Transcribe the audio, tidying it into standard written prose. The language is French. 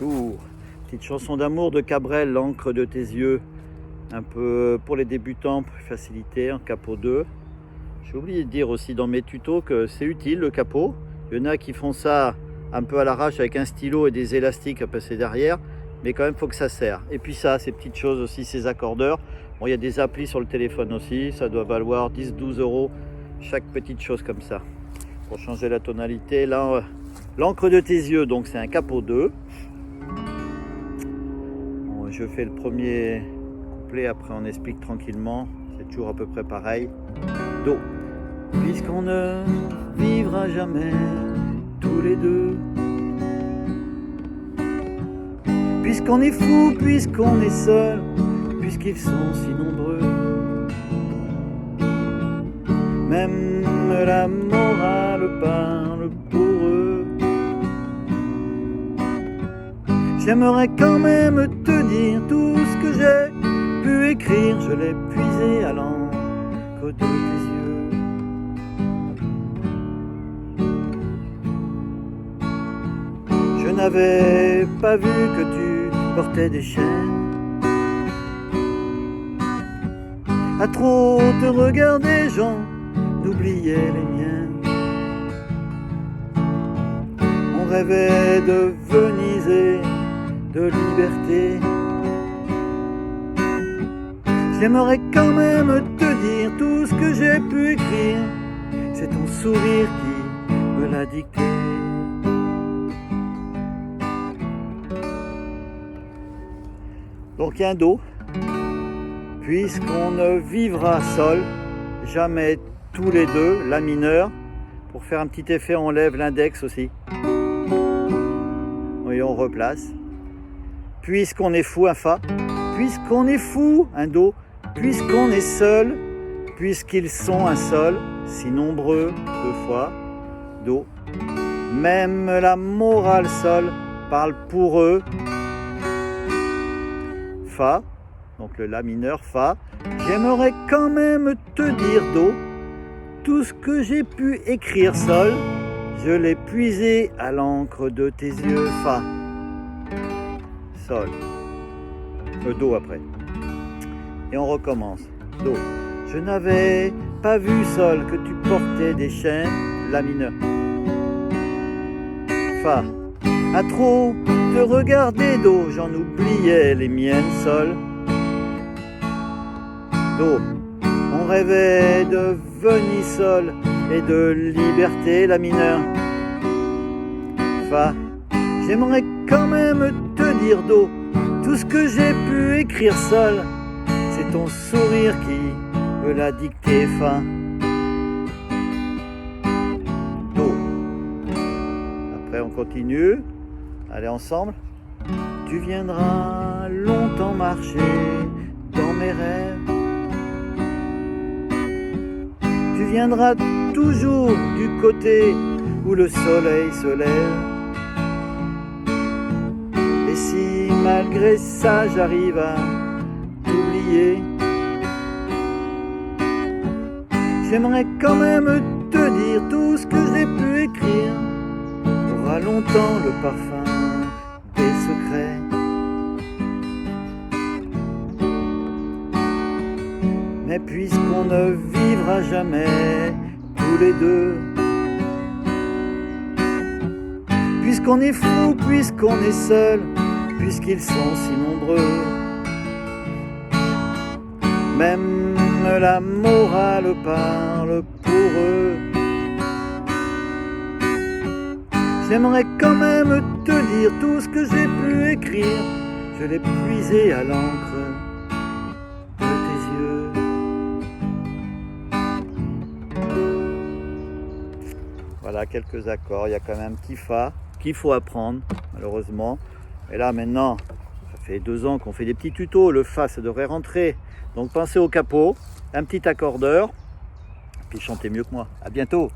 Bonjour, petite chanson d'amour de Cabrel, l'encre de tes yeux, un peu pour les débutants, pour faciliter, en capot 2. J'ai oublié de dire aussi dans mes tutos que c'est utile le capot. Il y en a qui font ça un peu à l'arrache avec un stylo et des élastiques à passer derrière, mais quand même il faut que ça serre. Et puis ça, ces petites choses aussi, ces accordeurs. Bon, il y a des applis sur le téléphone aussi, ça doit valoir 10-12 euros chaque petite chose comme ça. Pour changer la tonalité, là, l'encre de tes yeux, donc c'est un capot 2. Bon, je fais le premier couplet, après on explique tranquillement, c'est toujours à peu près pareil. Do. Puisqu'on ne vivra jamais tous les deux, puisqu'on est fou, puisqu'on est seul, puisqu'ils sont si nombreux, même la morale parle pour eux. J'aimerais quand même te dire tout ce que j'ai pu écrire, je l'ai puisé à l'encre de tes yeux. Je n'avais pas vu que tu portais des chaînes, à trop te regarder, j'en oubliais les miennes. On rêvait de Venise et de liberté. J'aimerais quand même te dire tout ce que j'ai pu écrire, c'est ton sourire qui me l'a dicté. Donc il y a un Do. Puisqu'on ne vivra seul, jamais tous les deux, la mineure. Pour faire un petit effet, on lève l'index aussi. Et on replace. Puisqu'on est fou, un Fa. Puisqu'on est fou, un Do. Puisqu'on est seul, puisqu'ils sont un Sol, si nombreux, 2 fois, Do. Même la morale Sol parle pour eux. Fa. Donc le La mineur, Fa. J'aimerais quand même te dire Do. Tout ce que j'ai pu écrire Sol, je l'ai puisé à l'encre de tes yeux, Fa. Sol. Do après. Et on recommence. Do. Je n'avais pas vu Sol que tu portais des chaînes, La mineur. Fa. À trop te regarder, Do, j'en oubliais les miennes, Sol. Do. On rêvait de Venise, Sol, et de liberté, La mineur. Fa. J'aimerais quand même te dire, Do, tout ce que j'ai pu écrire, Sol, c'est ton sourire qui me l'a dicté, Fa. Do. Après on continue. Allez ensemble. Tu viendras longtemps marcher dans mes rêves. Tu viendras toujours du côté où le soleil se lève. Et si malgré ça j'arrive à t'oublier, j'aimerais quand même te dire tout ce que j'ai pu écrire. Aura longtemps le parfum des secrets. Mais puisqu'on ne vivra jamais tous les deux, puisqu'on est fou, puisqu'on est seul, puisqu'ils sont si nombreux, même la morale parle pour eux. J'aimerais quand même te dire tout ce que j'ai pu écrire, je l'ai puisé à l'encre de tes yeux. Voilà quelques accords, il y a quand même un petit Fa qu'il faut apprendre malheureusement. Et là maintenant, ça fait 2 ans qu'on fait des petits tutos, le Fa ça devrait rentrer. Donc pensez au capot, un petit accordeur, puis chantez mieux que moi. À bientôt.